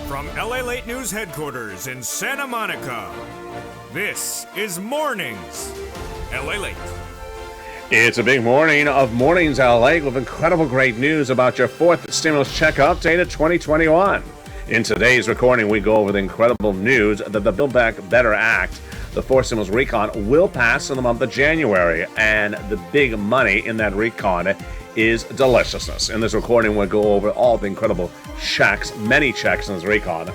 From LALATE News headquarters in Santa Monica, this is Mornings LALATE. It's a big morning of Mornings LA with incredible great news about your fourth stimulus check update of 2021. In today's recording, we go over the incredible news that the Build Back Better Act, the fourth stimulus recon, will pass in the month of January. And the big money in that recon is deliciousness. In this recording, we'll go over all the incredible checks, many checks in this recon,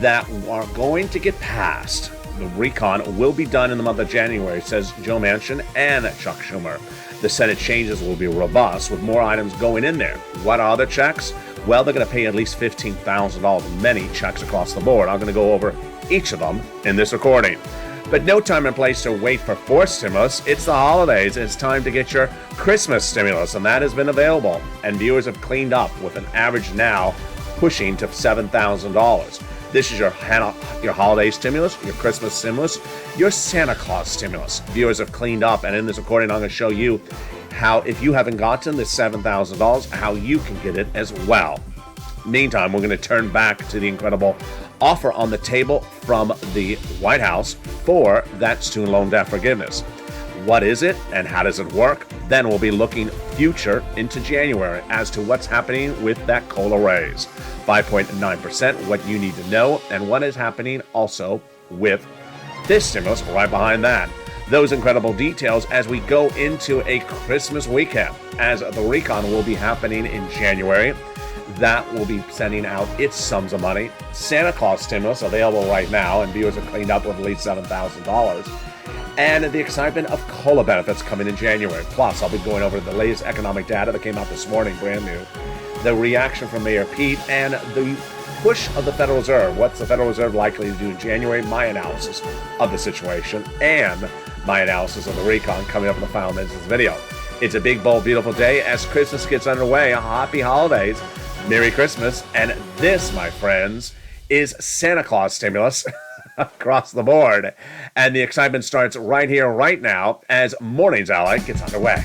that are going to get passed. The recon will be done in the month of January, says Joe Manchin and Chuck Schumer. The Senate changes will be robust with more items going in there. What are the checks? Well, they're going to pay at least $15,000, many checks across the board. I'm going to go over each of them in this recording. But no time and place to wait for fourth stimulus. It's the holidays. It's time to get your Christmas stimulus, and that has been available. And viewers have cleaned up with an average now pushing to $7,000. This is your holiday stimulus, your Christmas stimulus, your Santa Claus stimulus. Viewers have cleaned up, and in this recording, I'm going to show you how, if you haven't gotten this $7,000, how you can get it as well. Meantime, we're going to turn back to the incredible offer on the table from the White House for that student loan debt forgiveness. What is it and how does it work? Then we'll be looking future into January as to what's happening with that COLA raise. 5.9%, what you need to know, and what is happening also with this stimulus right behind that. Those incredible details as we go into a Christmas weekend, as the recon will be happening in January. That will be sending out its sums of money. Santa Claus stimulus available right now, and viewers have cleaned up with at least $7,000. And the excitement of COLA benefits coming in January. Plus, I'll be going over the latest economic data that came out this morning, brand new. The reaction from Mayor Pete and the push of the Federal Reserve. What's the Federal Reserve likely to do in January? My analysis of the situation and my analysis of the recon coming up in the final minutes of this video. It's a big, bold, beautiful day as Christmas gets underway. Happy holidays. Merry Christmas. And this, my friends, is Santa Claus stimulus across the board. And the excitement starts right here, right now, as Mornings LA gets underway.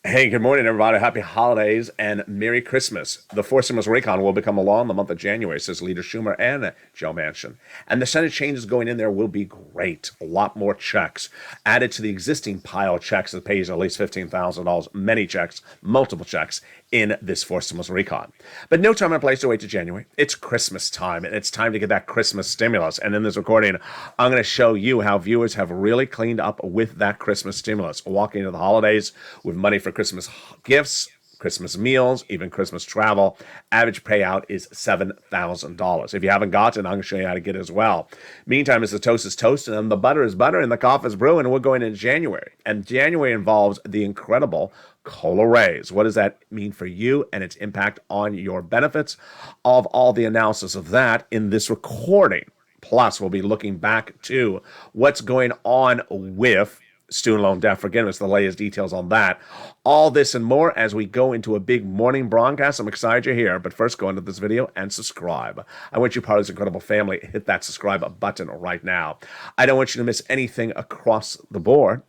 Hey, good morning, everybody. Happy holidays and Merry Christmas. The fourth stimulus recon will become law in the month of January, says Leader Schumer and Joe Manchin. And the Senate changes going in there will be great. A lot more checks added to the existing pile of checks that pays at least $15,000. Many checks, multiple checks in this fourth stimulus recon. But no time and place to wait to January. It's Christmas time, and it's time to get that Christmas stimulus. And in this recording, I'm going to show you how viewers have really cleaned up with that Christmas stimulus, walking into the holidays with money for Christmas gifts, Christmas meals, even Christmas travel. Average payout is $7,000. If you haven't gotten, I'm going to show you how to get it as well. Meantime, as the toast is toasted and the butter is butter and the coffee is brewing, and we're going into January. And January involves the incredible COLA raise. What does that mean for you and its impact on your benefits? Of all the analysis of that in this recording. Plus, we'll be looking back to what's going on with student loan debt forgiveness, the latest details on that. All this and more as we go into a big morning broadcast. I'm excited you're here, but first go into this video and subscribe. I want you part of this incredible family. Hit that subscribe button right now. I don't want you to miss anything across the board.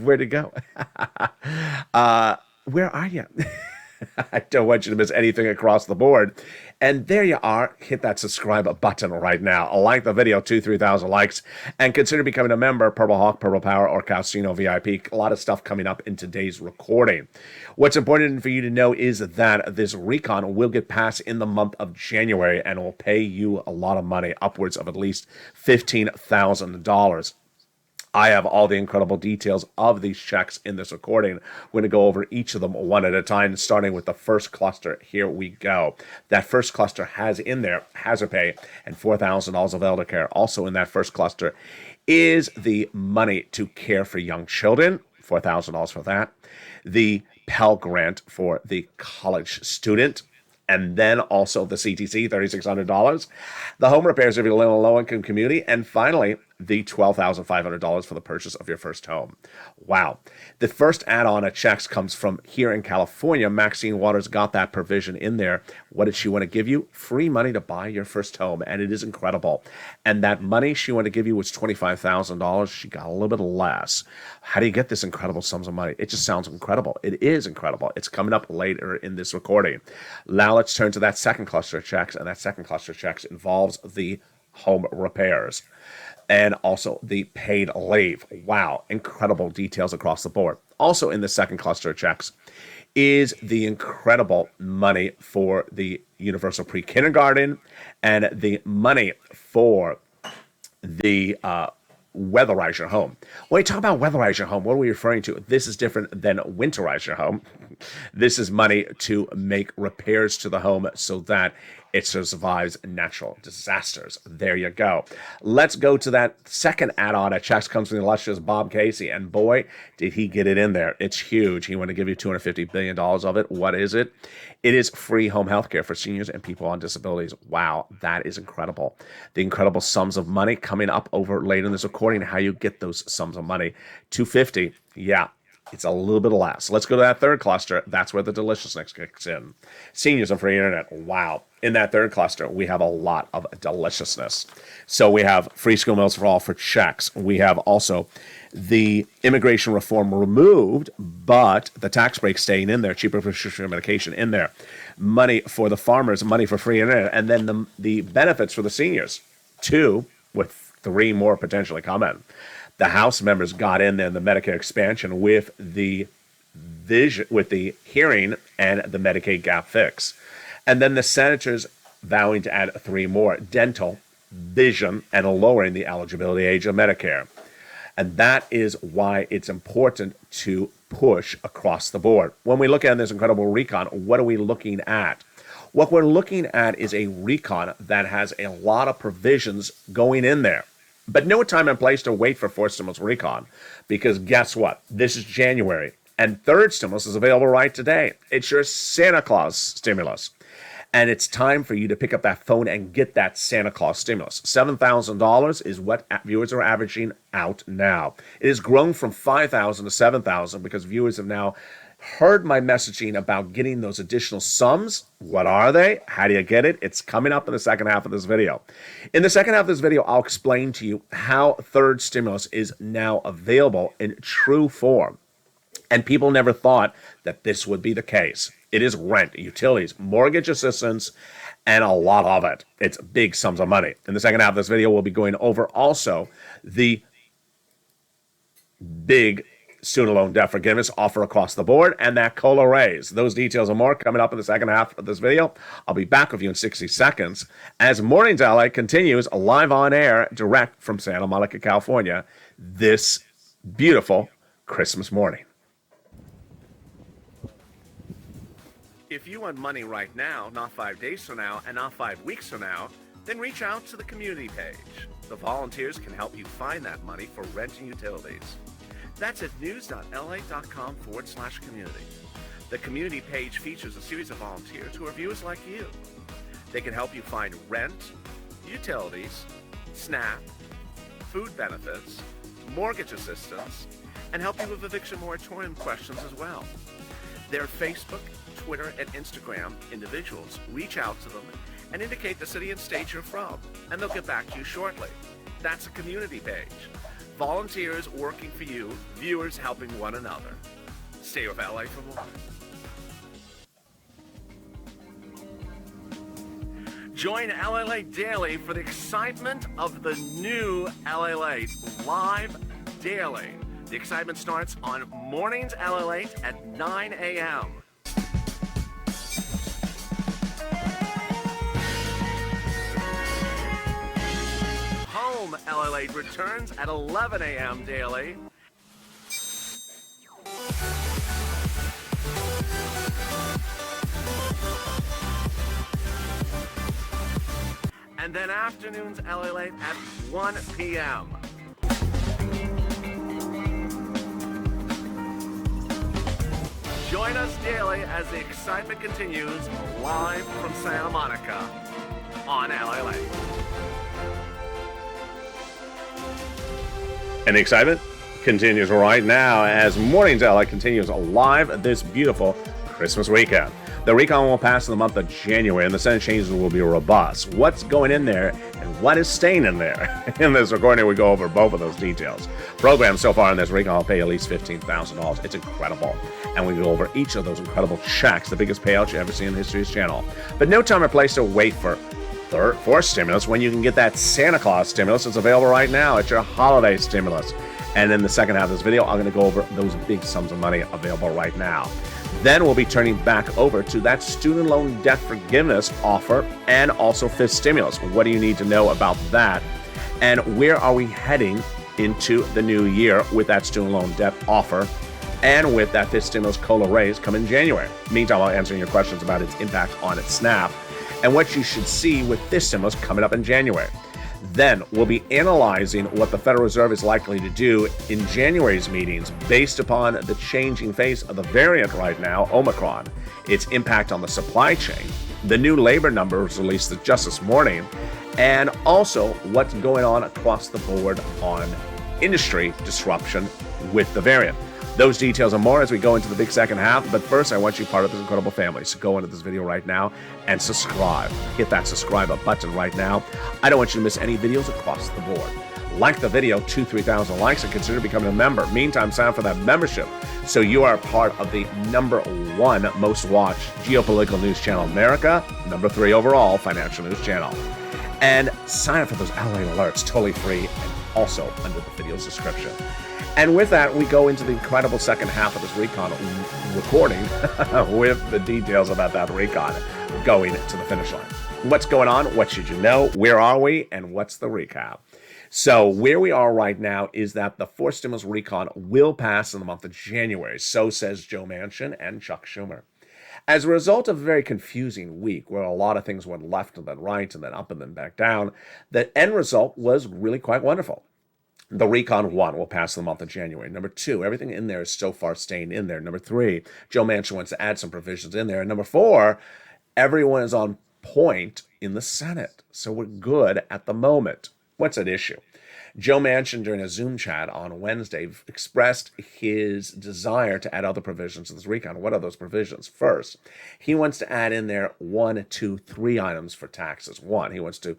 Where'd it go? Where are you? I don't want you to miss anything across the board. And there you are. Hit that subscribe button right now. Like the video, 3,000 likes. And consider becoming a member, Purple Hawk, Purple Power, or Casino VIP. A lot of stuff coming up in today's recording. What's important for you to know is that this recon will get passed in the month of January and will pay you a lot of money, upwards of at least $15,000. I have all the incredible details of these checks in this recording. We're going to go over each of them one at a time, starting with the first cluster. Here we go. That first cluster has in there hazard pay and $4,000 of elder care. Also in that first cluster is the money to care for young children, $4,000 for that. The Pell Grant for the college student, and then also the CTC, $3,600. The home repairs if you live in a low-income community. And finally, the $12,500 for the purchase of your first home. Wow. The first add-on at checks comes from here in California. Maxine Waters got that provision in there. What did she want to give you? Free money to buy your first home, and it is incredible. And that money she wanted to give you was $25,000. She got a little bit less. How do you get this incredible sums of money? It just sounds incredible. It is incredible. It's coming up later in this recording. Now let's turn to that second cluster of checks, and that second cluster of checks involves the home repairs and also the paid leave. Wow, incredible details across the board. Also in the second cluster of checks is the incredible money for the universal pre-kindergarten and the money for the weatherize your home. When we talk about weatherize your home, what are we referring to? This is different than winterize your home. This is money to make repairs to the home so that it survives natural disasters. There you go. Let's go to that second add-on at checks. Comes from the illustrious Bob Casey, and boy, did he get it in there. It's huge. He wanted to give you $250 billion of it. What is it? It is free home health care for seniors and people on disabilities. Wow, that is incredible. The incredible sums of money coming up over later in this recording, how you get those sums of money. $250, yeah. It's a little bit less. Let's go to that third cluster. That's where the deliciousness kicks in. Seniors and free internet. Wow. In that third cluster, we have a lot of deliciousness. So we have free school meals for all for checks. We have also the immigration reform removed, but the tax break staying in there, cheaper prescription medication in there, money for the farmers, money for free internet, and then the benefits for the seniors. 2 with 3 more potentially coming. The House members got in there the Medicare expansion with the hearing and the Medicaid gap fix. And then the senators vowing to add 3 more, dental, vision, and lowering the eligibility age of Medicare. And that is why it's important to push across the board. When we look at this incredible recon, what are we looking at? What we're looking at is a recon that has a lot of provisions going in there. But no time and place to wait for fourth stimulus recon, because guess what? This is January, and third stimulus is available right today. It's your Santa Claus stimulus, and it's time for you to pick up that phone and get that Santa Claus stimulus. $7,000 is what viewers are averaging out now. It has grown from $5,000 to $7,000 because viewers have now heard my messaging about getting those additional sums. What are they? How do you get it? It's coming up in the second half of this video. In the second half of this video, I'll explain to you how third stimulus is now available in true form. And people never thought that this would be the case. It is rent, utilities, mortgage assistance, and a lot of it. It's big sums of money. In the second half of this video, we'll be going over also the big student loan debt forgiveness offer across the board, and that COLA raise. Those details and more coming up in the second half of this video. I'll be back with you in 60 seconds as Mornings LA continues live on air direct from Santa Monica, California, this beautiful Christmas morning. If you want money right now, not 5 days from now, and not 5 weeks from now, then reach out to the community page. The volunteers can help you find that money for rent and utilities. That's at news.la.com/community. The community page features a series of volunteers who are viewers like you. They can help you find rent, utilities, SNAP, food benefits, mortgage assistance, and help you with eviction moratorium questions as well. Their Facebook, Twitter, and Instagram individuals reach out to them and indicate the city and state you're from, and they'll get back to you shortly. That's a community page. Volunteers working for you, viewers helping one another. Stay with LA for more. Join LALATE daily for the excitement of the new LALATE live daily. The excitement starts on Mornings LALATE at 9 a.m. Home LALATE returns at 11 a.m. daily. And then afternoons LALATE at 1 p.m. Join us daily as the excitement continues live from Santa Monica on LALATE. And the excitement continues right now as Mornings LA continues live this beautiful Christmas weekend. The recon will pass in the month of January, and the Senate changes will be robust. What's going in there and what is staying in there? In this recording, we go over both of those details. Programs so far in this recon will pay at least $15,000. It's incredible. And we go over each of those incredible checks, the biggest payout you ever see in the history of this channel. But no time or place to wait for stimulus when you can get that Santa Claus stimulus. It's available right now. It's your holiday stimulus. And in the second half of this video, I'm going to go over those big sums of money available right now. Then we'll be turning back over to that student loan debt forgiveness offer and also fifth stimulus. What do you need to know about that? And where are we heading into the new year with that student loan debt offer and with that fifth stimulus COLA raise coming in January? Meantime, I'll answer your questions about its impact on its SNAP and what you should see with this stimulus coming up in January. Then we'll be analyzing what the Federal Reserve is likely to do in January's meetings based upon the changing face of the variant right now, Omicron, its impact on the supply chain, the new labor numbers released just this morning, and also what's going on across the board on industry disruption with the variant. Those details and more as we go into the big second half. But first, I want you part of this incredible family. So go into this video right now and subscribe. Hit that subscribe button right now. I don't want you to miss any videos across the board. Like the video, 3,000 likes, and consider becoming a member. Meantime, sign up for that membership so you are part of the #1 most watched geopolitical news channel in America, #3 overall financial news channel. And sign up for those LA alerts, totally free, and also under the video's description. And with that, we go into the incredible second half of this recon recording with the details about that recon going to the finish line. What's going on? What should you know? Where are we? And what's the recap? So where we are right now is that the fourth stimulus recon will pass in the month of January. So says Joe Manchin and Chuck Schumer. As a result of a very confusing week where a lot of things went left and then right and then up and then back down, the end result was really quite wonderful. The Recon 1 will pass in the month of January. Number 2, everything in there is so far staying in there. Number 3, Joe Manchin wants to add some provisions in there. And number 4, everyone is on point in the Senate. So we're good at the moment. What's at issue? Joe Manchin, during a Zoom chat on Wednesday, expressed his desire to add other provisions to this recon. What are those provisions? First, he wants to add in there 1, 2, 3 items for taxes. 1, he wants to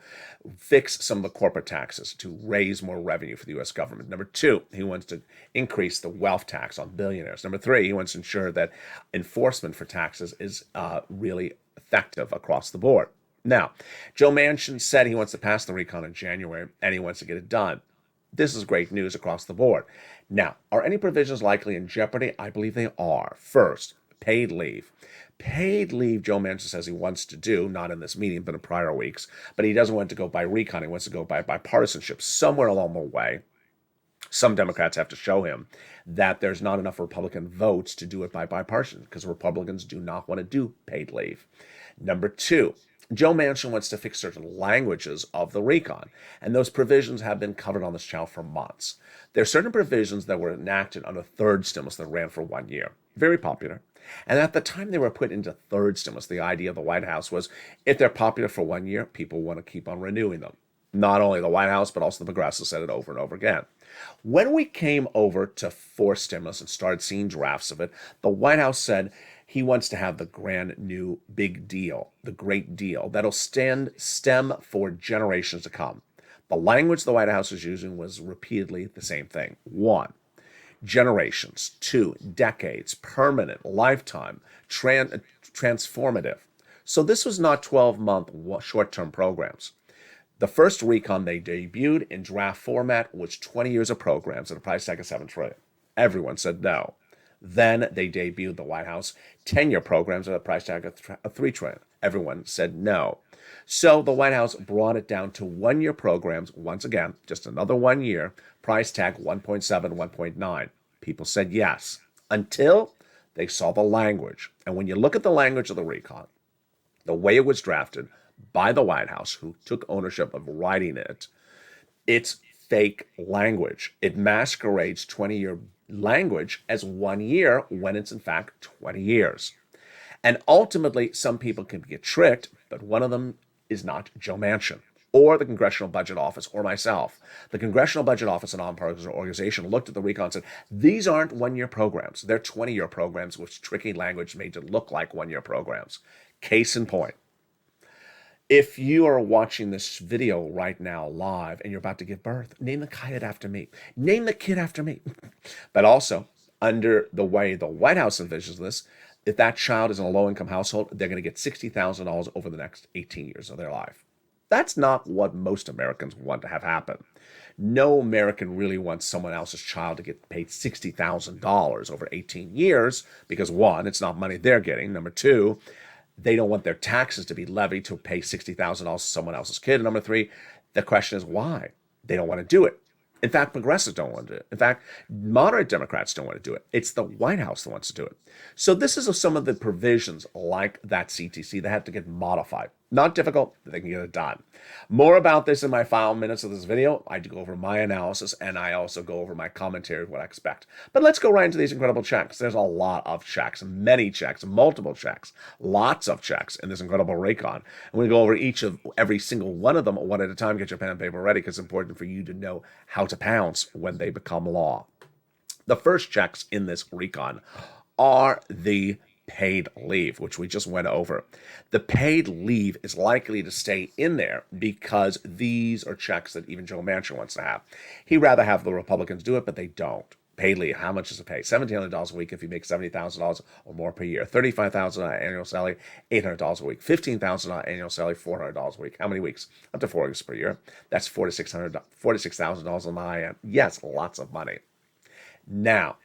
fix some of the corporate taxes to raise more revenue for the U.S. government. Number 2, he wants to increase the wealth tax on billionaires. Number 3, he wants to ensure that enforcement for taxes is really effective across the board. Now, Joe Manchin said he wants to pass the recon in January, and he wants to get it done. This is great news across the board. Now, are any provisions likely in jeopardy? I believe they are. First, paid leave. Paid leave, Joe Manchin says he wants to do, not in this meeting, but in prior weeks. But he doesn't want to go by recon. He wants to go by bipartisanship. Somewhere along the way, some Democrats have to show him that there's not enough Republican votes to do it by bipartisan because Republicans do not want to do paid leave. Number 2, Joe Manchin wants to fix certain languages of the recon, and those provisions have been covered on this channel for months. There are certain provisions that were enacted on a third stimulus that ran for 1 year. Very popular. And at the time they were put into third stimulus, the idea of the White House was if they're popular for 1 year, people want to keep on renewing them. Not only the White House, but also the progressives said it over and over again. When we came over to fourth stimulus and started seeing drafts of it, the White House said he wants to have the grand new big deal, the great deal, that'll stem for generations to come. The language the White House was using was repeatedly the same thing. 1, generations. 2, decades, permanent, lifetime, transformative. So this was not 12-month short-term programs. The first recon they debuted in draft format was 20 years of programs at a price tag of $7 trillion. Everyone said no. Then they debuted the White House 10-year programs at a price tag of $3 trillion. Everyone said no. So the White House brought it down to 1-year programs, once again, just another 1 year, price tag 1.7, 1.9. People said yes, until they saw the language. And when you look at the language of the recon, the way it was drafted by the White House, who took ownership of writing it, it's fake language. It masquerades 20-year language as 1 year when it's in fact 20 years. And ultimately, some people can get tricked, but one of them is not Joe Manchin or the Congressional Budget Office, or myself. The Congressional Budget Office, a nonpartisan organization, looked at the recon and said, these aren't one-year programs. They're 20-year programs with tricky language made to look like one-year programs. Case in point. If you are watching this video right now live and you're about to give birth, name the kid after me. Name the kid after me. But also, under the way the White House envisions this, if that child is in a low-income household, they're going to get $60,000 over the next 18 years of their life. That's not what most Americans want to have happen. No American really wants someone else's child to get paid $60,000 over 18 years because, one, it's not money they're getting. Number two, they don't want their taxes to be levied to pay $60,000 to someone else's kid. And number three, the question is why? They don't want to do it. In fact, progressives don't want to do it. In fact, moderate Democrats don't want to do it. It's the White House that wants to do it. So this is some of the provisions like that CTC that have to get modified. Not difficult, they can get it done. More about this in my final minutes of this video. I do go over my analysis, and I also go over my commentary of what I expect. But let's go right into these incredible checks. There's a lot of checks, many checks, multiple checks, lots of checks in this incredible recon. I'm going to go over every single one of them one at a time. Get your pen and paper ready because it's important for you to know how to pounce when they become law. The first checks in this recon are the paid leave, which we just went over. The paid leave is likely to stay in there because these are checks that even Joe Manchin wants to have. He'd rather have the Republicans do it, but they don't. Paid leave, how much does it pay? $1,700 a week if you make $70,000 or more per year. $35,000 annual salary, $800 a week. $15,000 annual salary, $400 a week. How many weeks? Up to 4 weeks per year. That's $46,000 on my end. Yes, lots of money. Now,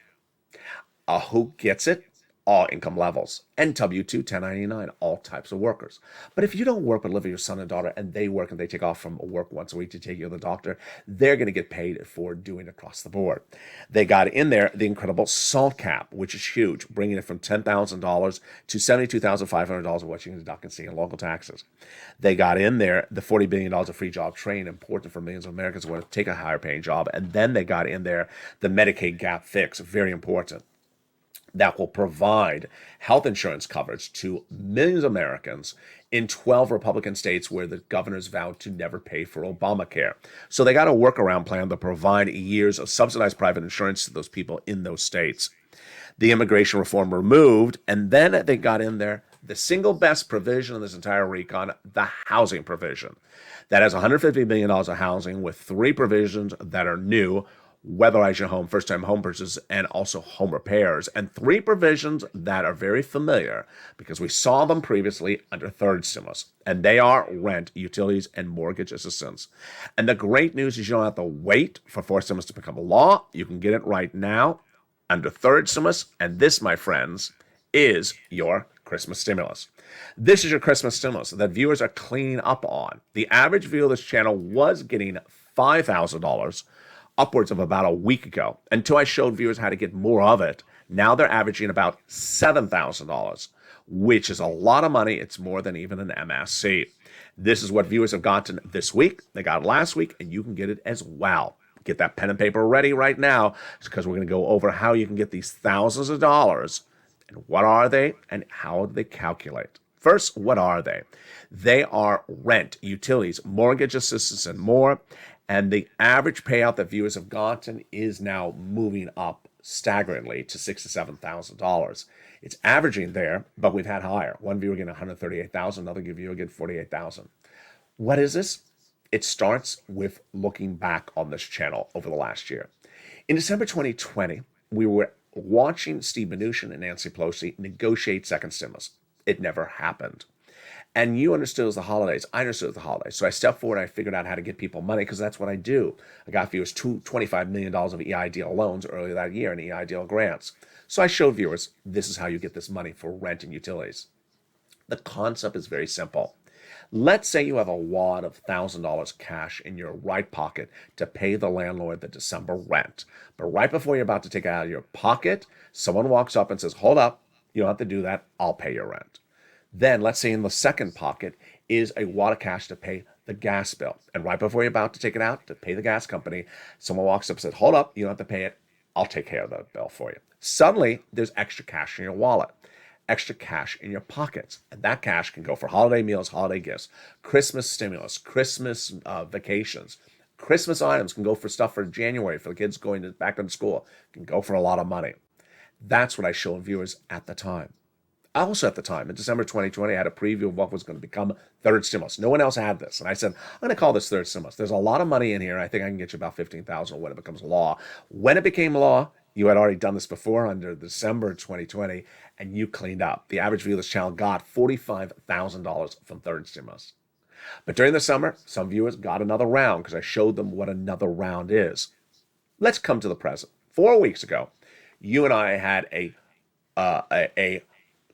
who gets it? All income levels, and W-2, 1099, all types of workers. But if you don't work but live with your son and daughter and they work and they take off from work once a week to take you to the doctor, they're going to get paid for doing it across the board. They got in there the incredible SALT cap, which is huge, bringing it from $10,000 to $72,500 of what you can deduct and see in local taxes. They got in there the $40 billion of free job training, important for millions of Americans who want to take a higher paying job. And then they got in there the Medicaid gap fix, very important. That will provide health insurance coverage to millions of Americans in 12 Republican states where the governors vowed to never pay for Obamacare. So they got a workaround plan to provide years of subsidized private insurance to those people in those states. The immigration reform removed, and then they got in there the single best provision in this entire recon, the housing provision. That has $150 billion of housing with 3 provisions that are new: weatherize your home, first-time home purchases, and also home repairs. And 3 provisions that are very familiar because we saw them previously under third stimulus. And they are rent, utilities, and mortgage assistance. And the great news is you don't have to wait for fourth stimulus to become a law. You can get it right now under third stimulus. And this, my friends, is your Christmas stimulus. This is your Christmas stimulus that viewers are cleaning up on. The average viewer of this channel was getting $5,000 upwards of about a week ago, until I showed viewers how to get more of it. Now they're averaging about $7,000, which is a lot of money. It's more than even an MSC. This is what viewers have gotten this week. They got it last week, and you can get it as well. Get that pen and paper ready right now, because we're going to go over how you can get these thousands of dollars, and what are they, and how do they calculate. First, what are they? They are rent, utilities, mortgage assistance, and more. And the average payout that viewers have gotten is now moving up staggeringly to $6,000 to $7,000. It's averaging there, but we've had higher. One viewer getting $138,000, another viewer getting $48,000. What is this? It starts with looking back on this channel over the last year. In December 2020, we were watching Steve Mnuchin and Nancy Pelosi negotiate second stimulus. It never happened. And you understood it was the holidays. I understood it was the holidays. So I stepped forward and I figured out how to get people money, because that's what I do. I got viewers $25 million of EIDL loans earlier that year and EIDL grants. So I showed viewers, this is how you get this money for rent and utilities. The concept is very simple. Let's say you have a wad of $1,000 cash in your right pocket to pay the landlord the December rent. But right before you're about to take it out of your pocket, someone walks up and says, hold up, you don't have to do that, I'll pay your rent. Then let's say in the second pocket is a wad of cash to pay the gas bill. And right before you're about to take it out to pay the gas company, someone walks up and says, hold up, you don't have to pay it, I'll take care of the bill for you. Suddenly, there's extra cash in your wallet. extra cash in your pockets. And that cash can go for holiday meals, holiday gifts, Christmas stimulus, Christmas vacations. Christmas items can go for stuff for January for the kids going back to school. Can go for a lot of money. That's what I showed viewers at the time. Also at the time, in December 2020, I had a preview of what was going to become third stimulus. No one else had this. And I said, I'm going to call this third stimulus. There's a lot of money in here. I think I can get you about $15,000 when it becomes law. When it became law, you had already done this before under December 2020, and you cleaned up. The average viewer of this channel got $45,000 from third stimulus. But during the summer, some viewers got another round because I showed them what another round is. Let's come to the present. 4 weeks ago, you and I had a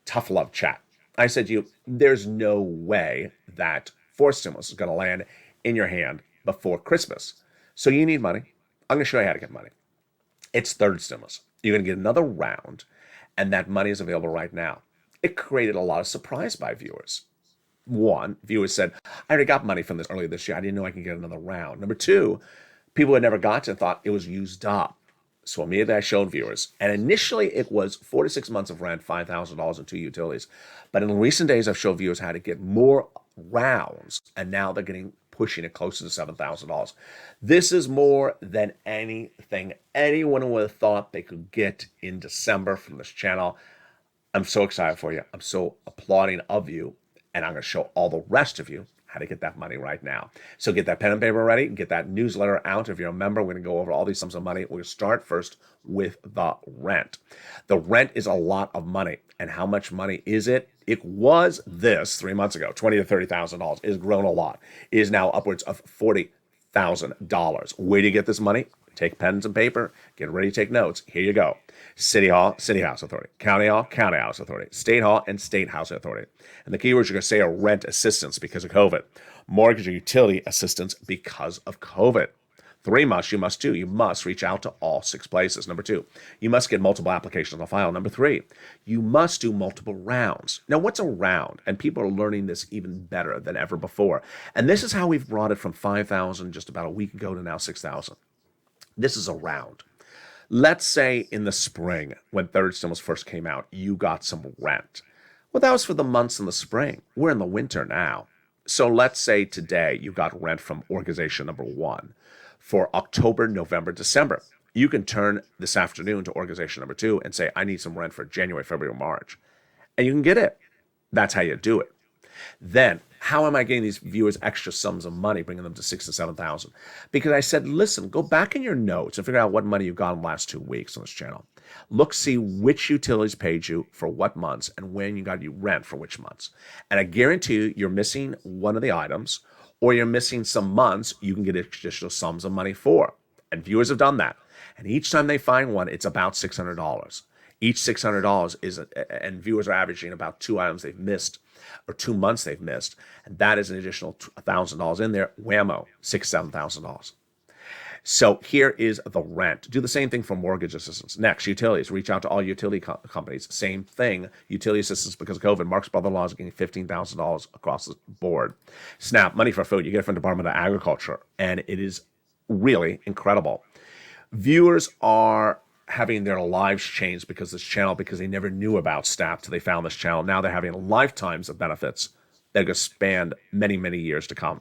tough love chat. I said to you, there's no way that fourth stimulus is going to land in your hand before Christmas. So you need money. I'm going to show you how to get money. It's third stimulus. You're going to get another round, and that money is available right now. It created a lot of surprise by viewers. One, viewers said, I already got money from this earlier this year. I didn't know I could get another round. Number two, people who had never gotten it thought it was used up. So immediately I showed viewers, and initially it was 4 to 6 months of rent, $5,000 and 2 utilities. But in recent days, I've showed viewers how to get more rounds, and now they're pushing it closer to $7,000. This is more than anything anyone would have thought they could get in December from this channel. I'm so excited for you. I'm so applauding of you, and I'm going to show all the rest of you how to get that money right now. So get that pen and paper ready, get that newsletter out. If you're a member, we're going to go over all these sums of money. We're going to start first with the rent. The rent is a lot of money. And how much money is it? It was this 3 months ago, $20,000 to $30,000. It has grown a lot. It is now upwards of $40,000. Where do you get this money? Take pens and paper, get ready to take notes. Here you go. City Hall, City House Authority. County Hall, County House Authority. State Hall, and State House Authority. And the keywords you're going to say are rent assistance because of COVID. Mortgage or utility assistance because of COVID. 3 musts you must do. You must reach out to all 6 places. Number 2, you must get multiple applications on file. Number 3, you must do multiple rounds. Now, what's a round? And people are learning this even better than ever before. And this is how we've brought it from 5,000 just about a week ago to now 6,000. This is a round. Let's say in the spring, when third stimulus first came out, you got some rent. Well, that was for the months in the spring. We're in the winter now. So let's say today you got rent from organization number 1 for October, November, December. You can turn this afternoon to organization number 2 and say, I need some rent for January, February, March. And you can get it. That's how you do it. Then, how am I getting these viewers extra sums of money, bringing them to 6,000 to 7,000? Because I said, listen, go back in your notes and figure out what money you got in the last 2 weeks on this channel. Look, see which utilities paid you for what months and when you got your rent for which months. And I guarantee you, you're missing one of the items or you're missing some months you can get additional sums of money for. And viewers have done that. And each time they find one, it's about $600. Each $600 is, and viewers are averaging about 2 items they've missed or 2 months they've missed. And that is an additional $1,000 in there. Whammo, $6,000 to $7,000. So here is the rent. Do the same thing for mortgage assistance. Next, utilities. Reach out to all utility companies. Same thing. Utility assistance because of COVID. Mark's brother-in-law is getting $15,000 across the board. SNAP, money for food. You get it from the Department of Agriculture. And it is really incredible. Viewers are having their lives changed because of this channel, because they never knew about SNAP till they found this channel. Now they're having lifetimes of benefits that are going to span many, many years to come.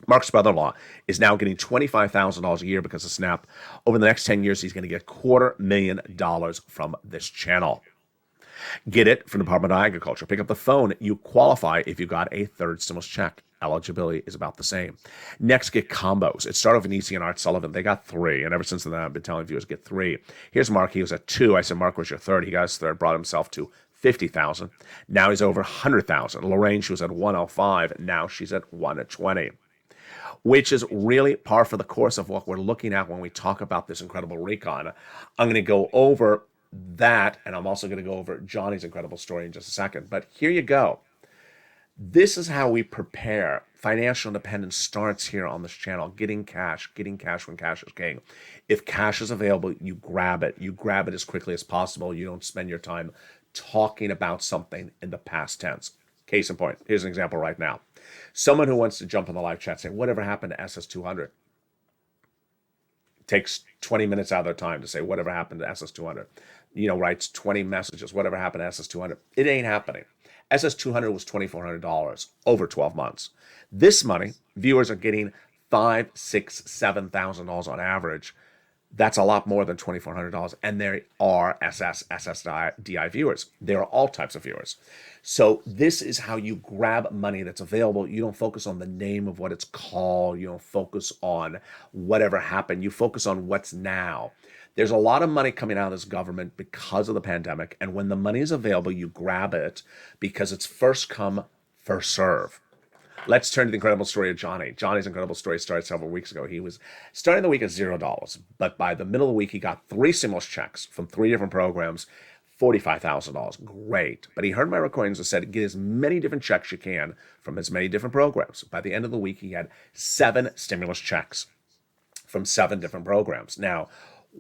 Mark's brother-in-law is now getting $25,000 a year because of SNAP. Over the next 10 years, he's going to get $250,000 from this channel. Get it from the Department of Agriculture. Pick up the phone. You qualify if you got a third stimulus check. Eligibility is about the same. Next, get combos. It started with Venetian and Art Sullivan. They got 3. And ever since then, I've been telling viewers, get 3. Here's Mark. He was at 2. I said, Mark, where's your third? He got his third, brought himself to $50,000. Now he's over $100,000. Lorraine, she was at 105. Now she's at 120. Which is really par for the course of what we're looking at when we talk about this incredible recon. I'm going to go over that, and I'm also going to go over Johnny's incredible story in just a second. But here you go. This is how we prepare. Financial independence starts here on this channel. Getting cash when cash is king. If cash is available, you grab it. You grab it as quickly as possible. You don't spend your time talking about something in the past tense. Case in point, here's an example right now. Someone who wants to jump in the live chat saying, whatever happened to SS200? takes 20 minutes out of their time to say whatever happened to SS200. Writes 20 messages, whatever happened to SS200. It ain't happening. SS200 was $2,400 over 12 months. This money, viewers are getting $5,000, $6,000, $7,000 on average. That's a lot more than $2,400. And there are SSDI viewers. There are all types of viewers. So this is how you grab money that's available. You don't focus on the name of what it's called. You don't focus on whatever happened. You focus on what's now. There's a lot of money coming out of this government because of the pandemic. And when the money is available, you grab it because it's first come, first serve. Let's turn to the incredible story of Johnny. Johnny's incredible story started several weeks ago. He was starting the week at $0, but by the middle of the week, he got 3 stimulus checks from 3 different programs, $45,000. Great. But he heard my recordings and said, get as many different checks you can from as many different programs. By the end of the week, he had 7 stimulus checks from 7 different programs. Now,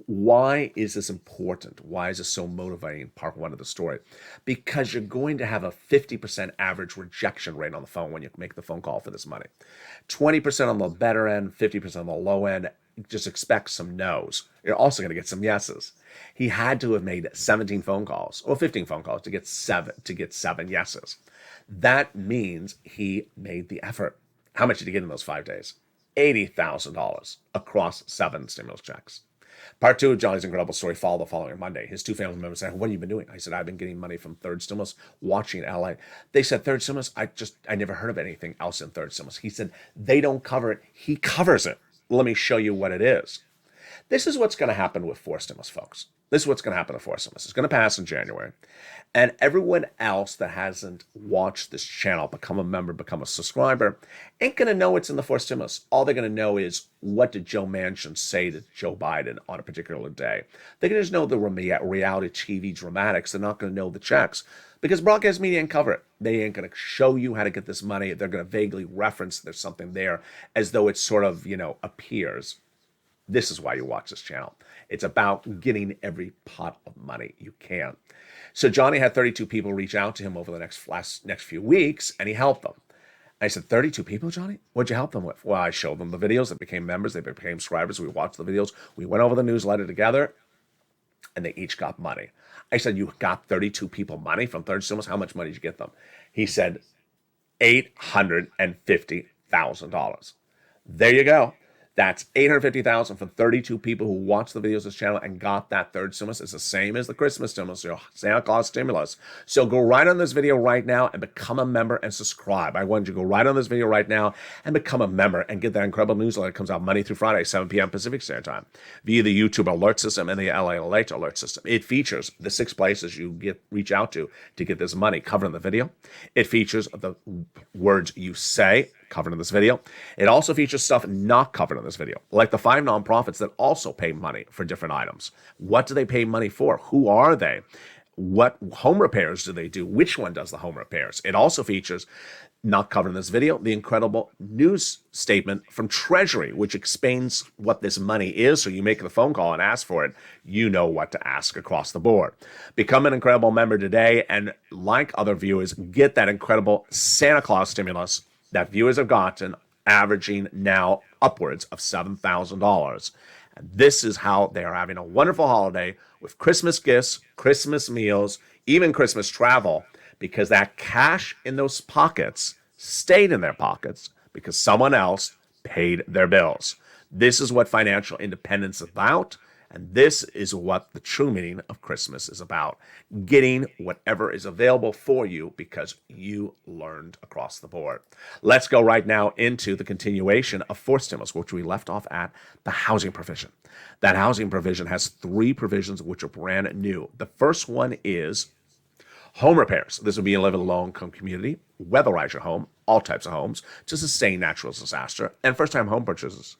why is this important? Why is this so motivating? Part 1 of the story. Because you're going to have a 50% average rejection rate on the phone when you make the phone call for this money. 20% on the better end, 50% on the low end. Just expect some no's. You're also going to get some yeses. He had to have made 17 phone calls or 15 phone calls to get 7 yeses. That means he made the effort. How much did he get in those 5 days? $80,000 across 7 stimulus checks. Part 2 of Johnny's incredible story followed the following Monday. His 2 family members said, what have you been doing? I said, I've been getting money from third stimulus, watching LA. They said, third stimulus? I never heard of anything else in third stimulus. He said, they don't cover it. He covers it. Let me show you what it is. This is what's going to happen with 4 stimulus, folks. This is what's going to happen with 4 stimulus. It's going to pass in January. And everyone else that hasn't watched this channel, become a member, become a subscriber, ain't going to know it's in the 4 stimulus. All they're going to know is, what did Joe Manchin say to Joe Biden on a particular day? They're going to just know the reality TV dramatics. They're not going to know the checks because broadcast media ain't cover it. They ain't going to show you how to get this money. They're going to vaguely reference there's something there as though it sort of, appears. This is why you watch this channel. It's about getting every pot of money you can. So Johnny had 32 people reach out to him over the next few weeks, and he helped them. I said, 32 people, Johnny? What'd you help them with? Well, I showed them the videos. They became members. They became subscribers. We watched the videos. We went over the newsletter together, and they each got money. I said, you got 32 people money from third stimulus? How much money did you get them? He said, $850,000. There you go. That's $850,000 from 32 people who watched the videos of this channel and got that third stimulus. It's the same as the Christmas stimulus, your Santa Claus stimulus. So go right on this video right now and become a member and subscribe. I want you to go right on this video right now and become a member and get that incredible newsletter. It comes out Monday through Friday, 7 p.m. Pacific Standard Time, via the YouTube alert system and the LALATE alert system. It features the 6 places you reach out to get this money covered in the video. It features the words you say covered in this video. It also features stuff not covered in this video, like the 5 nonprofits that also pay money for different items. What do they pay money for? Who are they? What home repairs do they do? Which one does the home repairs? It also features, not covered in this video, the incredible news statement from Treasury, which explains what this money is. So you make the phone call and ask for it, you know what to ask across the board. Become an incredible member today, and like other viewers, get that incredible Santa Claus stimulus that viewers have gotten, averaging now upwards of $7,000. And this is how they are having a wonderful holiday with Christmas gifts, Christmas meals, even Christmas travel, because that cash in those pockets stayed in their pockets because someone else paid their bills. This is what financial independence is about. And this is what the true meaning of Christmas is about. Getting whatever is available for you because you learned across the board. Let's go right now into the continuation of 4th stimulus, which we left off at the housing provision. That housing provision has 3 provisions which are brand new. The first one is home repairs. This would be in a low-income community, weatherize your home, all types of homes, to sustain natural disaster, and first-time home purchases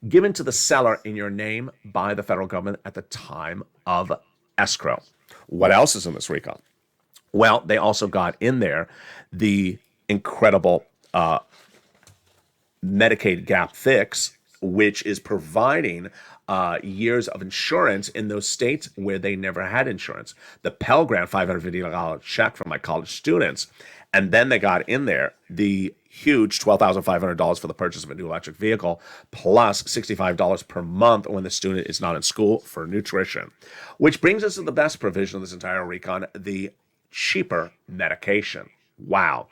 given to the seller in your name by the federal government at the time of escrow. What else is in this recall? Well, they also got in there the incredible Medicaid gap fix which is providing years of insurance in those states where they never had insurance. The Pell Grant $550 check from my college students, and then they got in there the huge $12,500 for the purchase of a new electric vehicle, plus $65 per month when the student is not in school for nutrition. Which brings us to the best provision of this entire recon, the cheaper medication. Wow.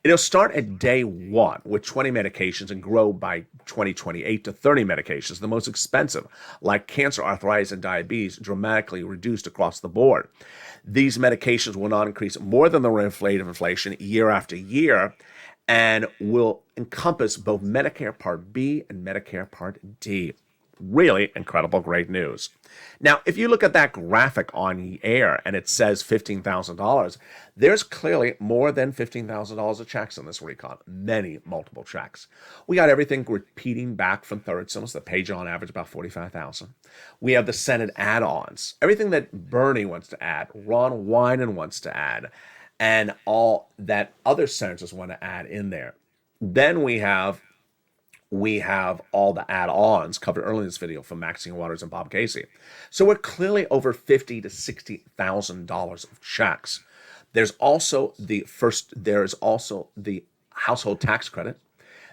It'll start at day one with 20 medications and grow by 2028 to 30 medications. The most expensive, like cancer, arthritis, and diabetes, dramatically reduced across the board. These medications will not increase more than the rate of inflation year after year and will encompass both Medicare Part B and Medicare Part D. Really incredible, great news. Now, if you look at that graphic on the air and it says $15,000, there's clearly more than $15,000 of checks in this recon, many multiple checks. We got everything repeating back from third stimulus that paid you on average about $45,000. We have the Senate add-ons, everything that Bernie wants to add, Ron Wyden wants to add, and all that other senators want to add in there. Then we have all the add-ons covered earlier in this video from Maxine Waters and Bob Casey. So we're clearly over $50,000 to $60,000 of checks. There's also the household tax credit,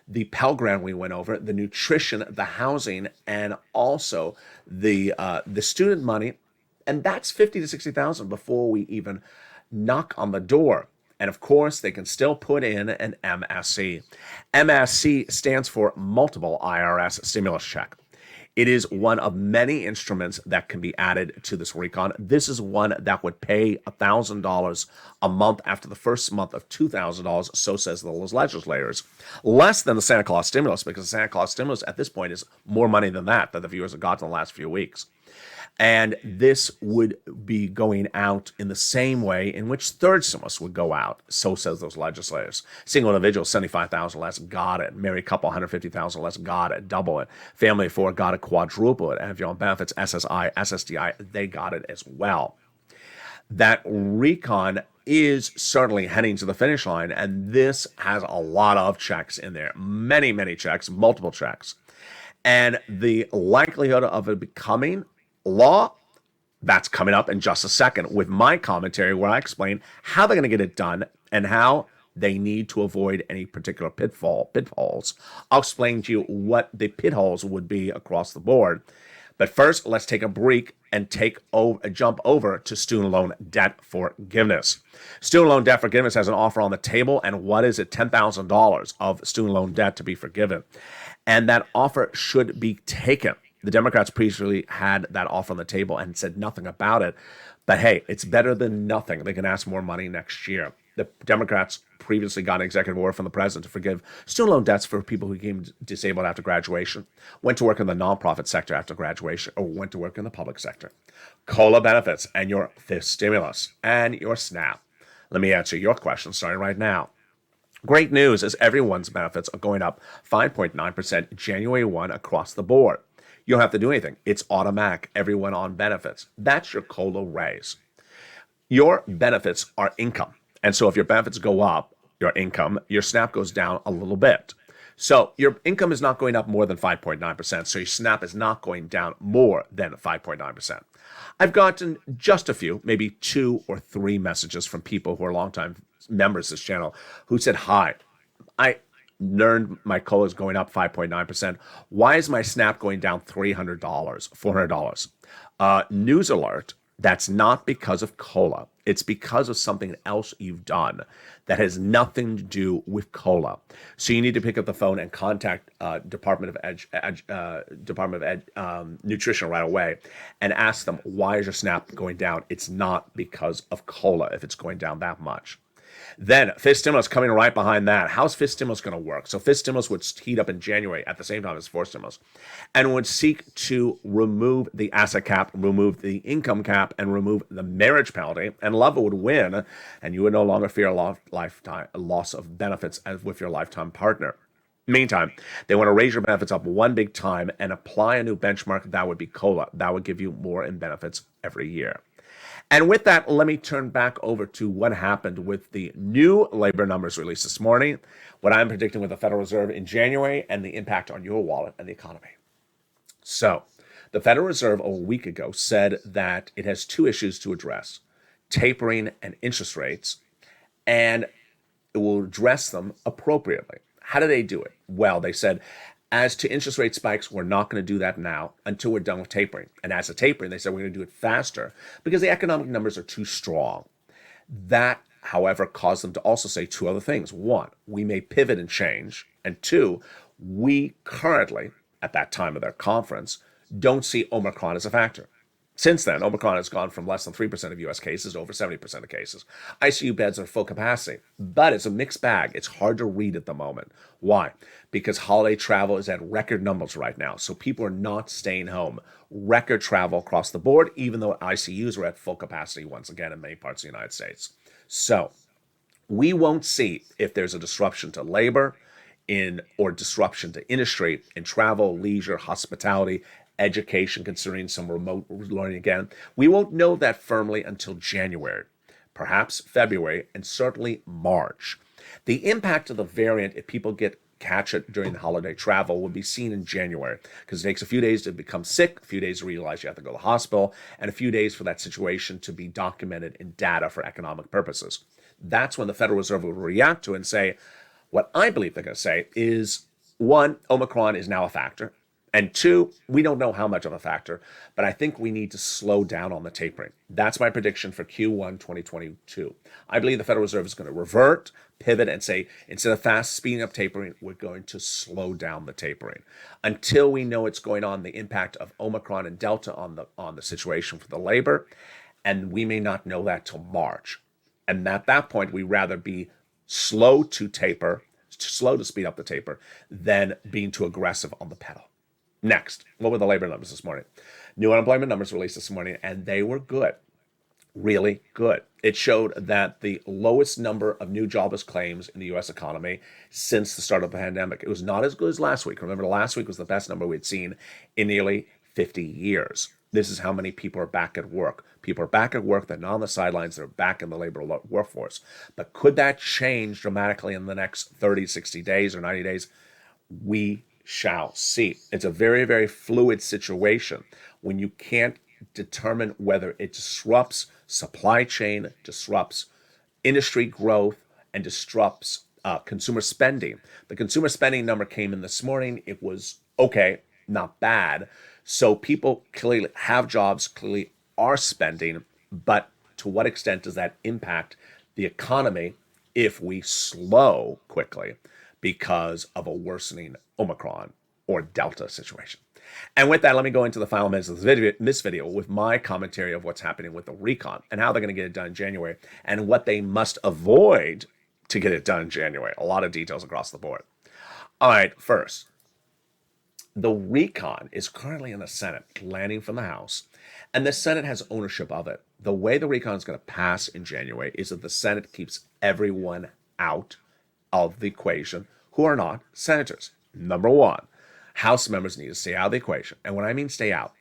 the Pell Grant we went over, the nutrition, the housing, and also the student money, and that's $50,000 to $60,000 before we even knock on the door. And of course, they can still put in an MSC. MSC stands for Multiple IRS Stimulus Check. It is one of many instruments that can be added to this recon. This is one that would pay $1,000 a month after the first month of $2,000, so says those legislators. Less than the Santa Claus stimulus, because the Santa Claus stimulus at this point is more money than that the viewers have got in the last few weeks. And this would be going out in the same way in which third stimulus would go out, so says those legislators. Single individual, $75,000 less, got it. Married couple, $150,000 less, got it. Double it. Family of four, got it. Quadruple it. And if you're on benefits, SSI, SSDI, they got it as well. That recon is certainly heading to the finish line, and this has a lot of checks in there. Many, many checks, multiple checks. And the likelihood of it becoming law, that's coming up in just a second with my commentary where I explain how they're going to get it done and how they need to avoid any particular pitfalls. I'll explain to you what the pitfalls would be across the board. But first, let's take a break and jump over to student loan debt forgiveness. Student loan debt forgiveness has an offer on the table, and what is it? $10,000 of student loan debt to be forgiven. And that offer should be taken. The Democrats previously had that offer on the table and said nothing about it. But hey, it's better than nothing. They can ask more money next year. The Democrats previously got an executive order from the president to forgive student loan debts for people who became disabled after graduation, went to work in the nonprofit sector after graduation, or went to work in the public sector. COLA benefits and your fifth stimulus and your SNAP. Let me answer your question starting right now. Great news is everyone's benefits are going up 5.9% January 1 across the board. You don't have to do anything. It's automatic. Everyone on benefits. That's your COLA raise. Your benefits are income. And so if your benefits go up, your income, your SNAP goes down a little bit. So your income is not going up more than 5.9%. So your SNAP is not going down more than 5.9%. I've gotten just a few, maybe 2 or 3 messages from people who are longtime members of this channel who said, hi, I learned my COLA is going up 5.9%. Why is my SNAP going down $300, $400? News alert, that's not because of COLA. It's because of something else you've done that has nothing to do with COLA. So you need to pick up the phone and contact Department of Nutrition right away and ask them, why is your SNAP going down? It's not because of COLA if it's going down that much. Then fifth stimulus coming right behind that. How's fifth stimulus going to work? So fifth stimulus would heat up in January at the same time as fourth stimulus and would seek to remove the asset cap, remove the income cap, and remove the marriage penalty. And love would win, and you would no longer fear loss of benefits as with your lifetime partner. Meantime, they want to raise your benefits up one big time and apply a new benchmark. That would be COLA. That would give you more in benefits every year. And with that, let me turn back over to what happened with the new labor numbers released this morning, what I'm predicting with the Federal Reserve in January, and the impact on your wallet and the economy. So, the Federal Reserve a week ago said that it has two issues to address: tapering and interest rates, and it will address them appropriately. How do they do it? Well, they said, as to interest rate spikes, we're not going to do that now until we're done with tapering. And as to tapering, they said we're going to do it faster because the economic numbers are too strong. That, however, caused them to also say two other things. One, we may pivot and change. And two, we currently, at that time of their conference, don't see Omicron as a factor. Since then, Omicron has gone from less than 3% of U.S. cases to over 70% of cases. ICU beds are full capacity, but it's a mixed bag. It's hard to read at the moment. Why? Because holiday travel is at record numbers right now, so people are not staying home. Record travel across the board, even though ICUs are at full capacity once again in many parts of the United States. So we won't see if there's a disruption to labor or disruption to industry in travel, leisure, hospitality, education, considering some remote learning again. We won't know that firmly until January, perhaps February, and certainly March. The impact of the variant, if people catch it during the holiday travel, will be seen in January, because it takes a few days to become sick, a few days to realize you have to go to the hospital, and a few days for that situation to be documented in data for economic purposes. That's when the Federal Reserve will react to it and say, what I believe they're going to say is, one, Omicron is now a factor. And two, we don't know how much of a factor, but I think we need to slow down on the tapering. That's my prediction for Q1 2022. I believe the Federal Reserve is going to revert, pivot, and say, instead of fast speeding up tapering, we're going to slow down the tapering. Until we know what's going on, the impact of Omicron and Delta on the situation for the labor, and we may not know that till March. And at that point, we'd rather be slow to speed up the taper, than being too aggressive on the pedal. Next, what were the labor numbers this morning? New unemployment numbers released this morning, and they were good, really good. It showed that the lowest number of new jobless claims in the U.S. economy since the start of the pandemic. It was not as good as last week. Remember, last week was the best number we'd seen in nearly 50 years. This is how many people are back at work. People are back at work. They're not on the sidelines. They're back in the labor workforce. But could that change dramatically in the next 30, 60 days or 90 days? We shall see. It's a very, very fluid situation when you can't determine whether it disrupts supply chain, disrupts industry growth, and disrupts consumer spending. The consumer spending number came in this morning. It was okay, not bad. So people clearly have jobs, clearly are spending, but to what extent does that impact the economy if we slow quickly because of a worsening Omicron or Delta situation? And with that, let me go into the final minutes of this video with my commentary of what's happening with the recon and how they're going to get it done in January and what they must avoid to get it done in January. A lot of details across the board. All right, first, the recon is currently in the Senate, landing from the House, and the Senate has ownership of it. The way the recon is going to pass in January is that the Senate keeps everyone out of the equation who are not senators. Number one, House members need to stay out of the equation. And when I mean stay out,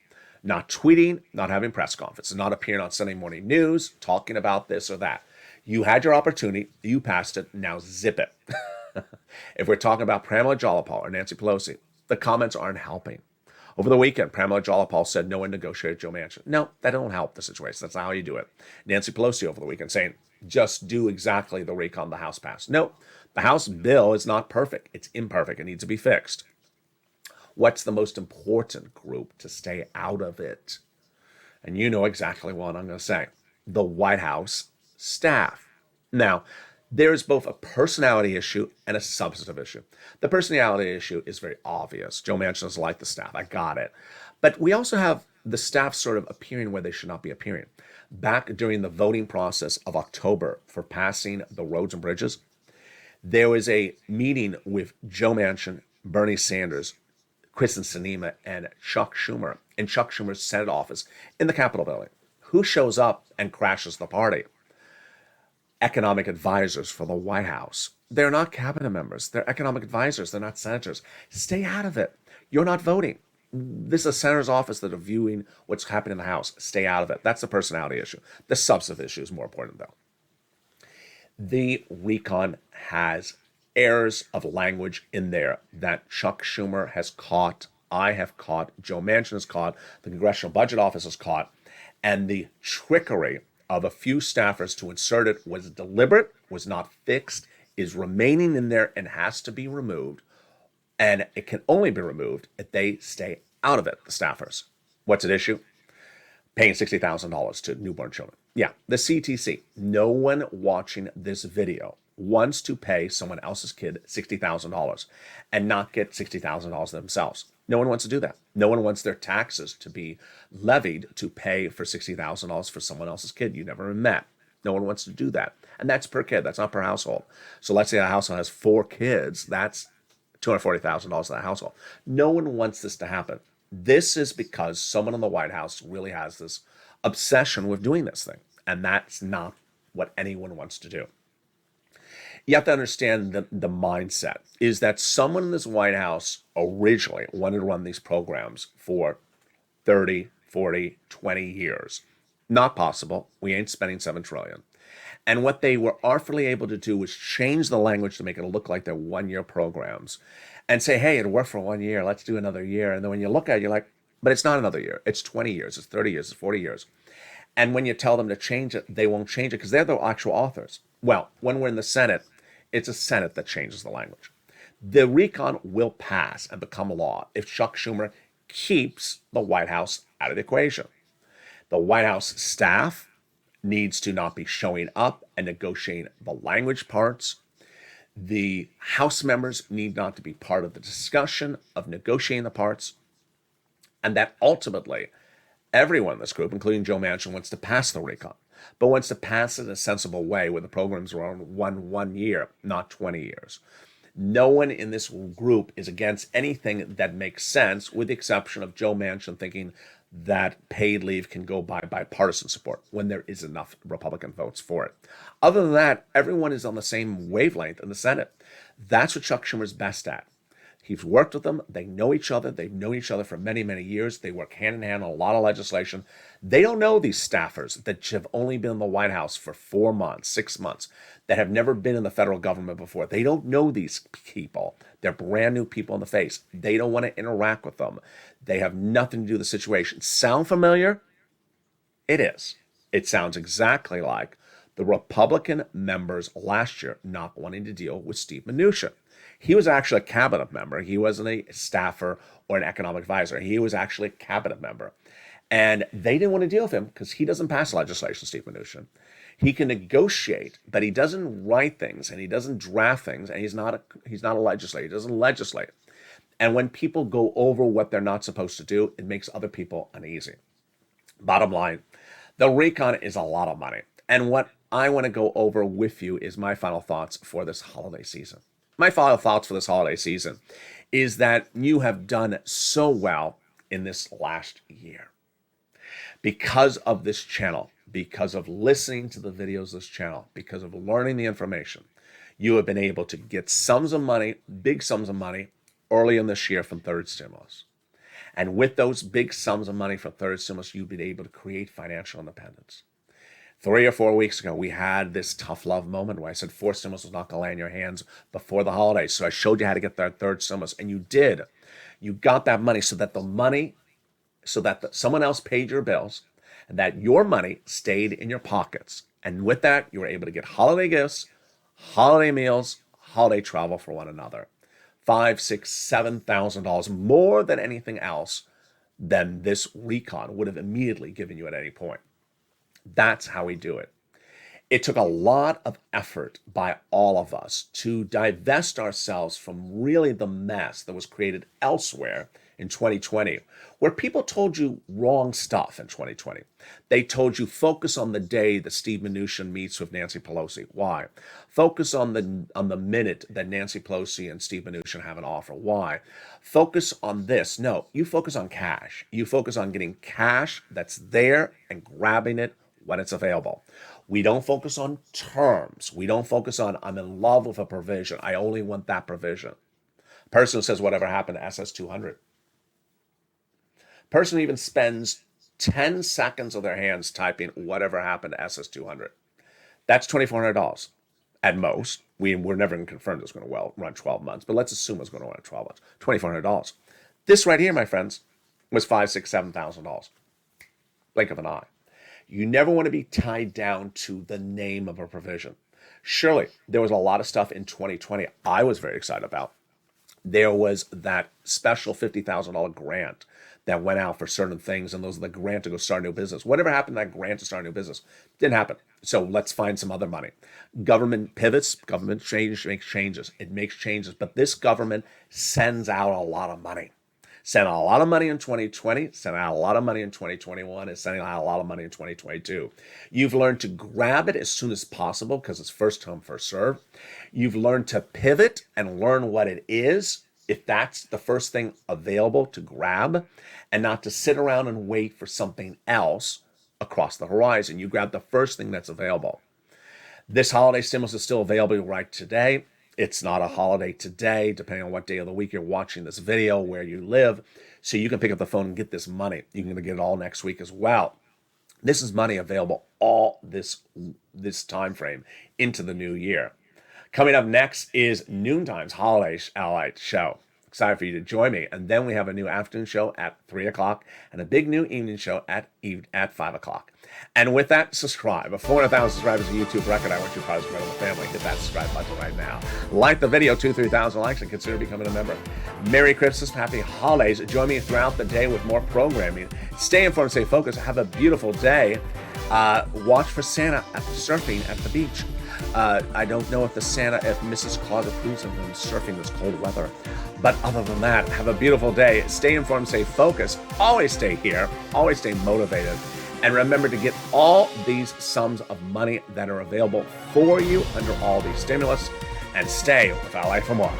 not tweeting, not having press conferences, not appearing on Sunday morning news, talking about this or that. You had your opportunity, you passed it, now zip it. If we're talking about Pramila Jayapal or Nancy Pelosi, the comments aren't helping. Over the weekend, Pramila Jayapal said no one negotiated Joe Manchin. No, that don't help the situation. That's not how you do it. Nancy Pelosi over the weekend saying, just do exactly the recon the House passed. No, the House bill is not perfect. It's imperfect. It needs to be fixed. What's the most important group to stay out of it? And you know exactly what I'm going to say. The White House staff. Now, there's both a personality issue and a substantive issue. The personality issue is very obvious. Joe Manchin doesn't like the staff. I got it. But we also have the staff sort of appearing where they should not be appearing. Back during the voting process of October for passing the roads and bridges, there was a meeting with Joe Manchin, Bernie Sanders, Kristen Sinema, and Chuck Schumer in Chuck Schumer's Senate office in the Capitol building. Who shows up and crashes the party? Economic advisors for the White House. They're not cabinet members. They're economic advisors. They're not senators. Stay out of it. You're not voting. This is a senator's office that are viewing what's happening in the House. Stay out of it. That's the personality issue. The substantive issue is more important, though. The recon has errors of language in there that Chuck Schumer has caught I have caught, Joe Manchin has caught, the Congressional Budget Office has caught, and the trickery of a few staffers to insert it was deliberate, was not fixed, is remaining in there and has to be removed. And it can only be removed if they stay out of it, the staffers. What's at issue? Paying $60,000 to newborn children. Yeah, the CTC. No one watching this video wants to pay someone else's kid $60,000 and not get $60,000 themselves. No one wants to do that. No one wants their taxes to be levied to pay for $60,000 for someone else's kid you never met. No one wants to do that. And that's per kid. That's not per household. So let's say a household has 4 kids. That's $240,000 in that household. No one wants this to happen. This is because someone in the White House really has this obsession with doing this thing. And that's not what anyone wants to do. You have to understand the mindset is that someone in this White House originally wanted to run these programs for 30, 40, 20 years. Not possible. We ain't spending $7 trillion. And what they were artfully able to do was change the language to make it look like they're one-year programs and say, hey, it worked for 1 year. Let's do another year. And then when you look at it, you're like, but it's not another year. It's 20 years. It's 30 years. It's 40 years. And when you tell them to change it, they won't change it because they're the actual authors. Well, when we're in the Senate, it's a Senate that changes the language. The recon will pass and become law if Chuck Schumer keeps the White House out of the equation. The White House staff needs to not be showing up and negotiating the language parts. The House members need not to be part of the discussion of negotiating the parts. And that ultimately, everyone in this group, including Joe Manchin, wants to pass the recon, but wants to pass it in a sensible way where the programs are on one year, not 20 years. No one in this group is against anything that makes sense, with the exception of Joe Manchin thinking that paid leave can go by bipartisan support when there is enough Republican votes for it. Other than that, everyone is on the same wavelength in the Senate. That's what Chuck Schumer's best at. He's worked with them. They know each other. They've known each other for many, many years. They work hand in hand on a lot of legislation. They don't know these staffers that have only been in the White House for 4 months, 6 months, that have never been in the federal government before. They don't know these people. They're brand new people in the face. They don't want to interact with them. They have nothing to do with the situation. Sound familiar? It is. It sounds exactly like the Republican members last year not wanting to deal with Steve Mnuchin. He was actually a cabinet member. He wasn't a staffer or an economic advisor. He was actually a cabinet member. And they didn't want to deal with him because he doesn't pass legislation, Steve Mnuchin. He can negotiate, but he doesn't write things and he doesn't draft things, and he's not a legislator. He doesn't legislate. And when people go over what they're not supposed to do, it makes other people uneasy. Bottom line, the recon is a lot of money. And what I want to go over with you is my final thoughts for this holiday season. My final thoughts for this holiday season is that you have done so well in this last year. Because of this channel, because of listening to the videos of this channel, because of learning the information, you have been able to get sums of money, big sums of money, early in this year from third stimulus. And with those big sums of money from third stimulus, you've been able to create financial independence. 3 or 4 weeks ago, we had this tough love moment where I said fourth stimulus was not going to land in your hands before the holidays. So I showed you how to get that third stimulus, and you did. You got that money so that someone else paid your bills, and that your money stayed in your pockets. And with that, you were able to get holiday gifts, holiday meals, holiday travel for one another. $5,000, $6,000, $7,000 more than anything else than this recon would have immediately given you at any point. That's how we do it. It took a lot of effort by all of us to divest ourselves from really the mess that was created elsewhere in 2020, where people told you wrong stuff in 2020. They told you focus on the day that Steve Mnuchin meets with Nancy Pelosi. Why? Focus on the minute that Nancy Pelosi and Steve Mnuchin have an offer. Why? Focus on this. No, you focus on cash. You focus on getting cash that's there and grabbing it when it's available. We don't focus on terms. We don't focus on, I'm in love with a provision. I only want that provision. Person who says whatever happened to SS200. Person who even spends 10 seconds of their hands typing whatever happened to SS200. That's $2,400 at most. We're never going to confirm it's going to run 12 months, but let's assume it's going to run 12 months. $2,400. This right here, my friends, was $5,000, $6,000, $7,000. Blink of an eye. You never want to be tied down to the name of a provision. Surely, there was a lot of stuff in 2020 I was very excited about. There was that special $50,000 grant that went out for certain things, and those are the grant to go start a new business. Whatever happened to that grant to start a new business? Didn't happen. So let's find some other money. Government pivots, government change makes changes. It makes changes, but this government sends out a lot of money. Sent out a lot of money in 2020, sent out a lot of money in 2021, and sending out a lot of money in 2022. You've learned to grab it as soon as possible because it's first come, first serve. You've learned to pivot and learn what it is, if that's the first thing available to grab, and not to sit around and wait for something else across the horizon. You grab the first thing that's available. This holiday stimulus is still available right today. It's not a holiday today, depending on what day of the week you're watching this video, where you live. So you can pick up the phone and get this money. You can get it all next week as well. This is money available all this time frame into the new year. Coming up next is Noontime's Holiday LALATE show. Excited for you to join me. And then we have a new afternoon show at 3 o'clock and a big new evening show at 5 o'clock. And with that, subscribe. 400,000 subscribers is a YouTube record. I want you part of the incredible family. Hit that subscribe button right now. Like the video, 2,000-3,000 likes, and consider becoming a member. Merry Christmas, happy holidays. Join me throughout the day with more programming. Stay informed, stay focused. Have a beautiful day. Watch for Santa surfing at the beach. I don't know if Mrs. Claus approves of them surfing this cold weather. But other than that, have a beautiful day. Stay informed, stay focused. Always stay here. Always stay motivated. And remember to get all these sums of money that are available for you under all these stimulus. And stay with LA for more.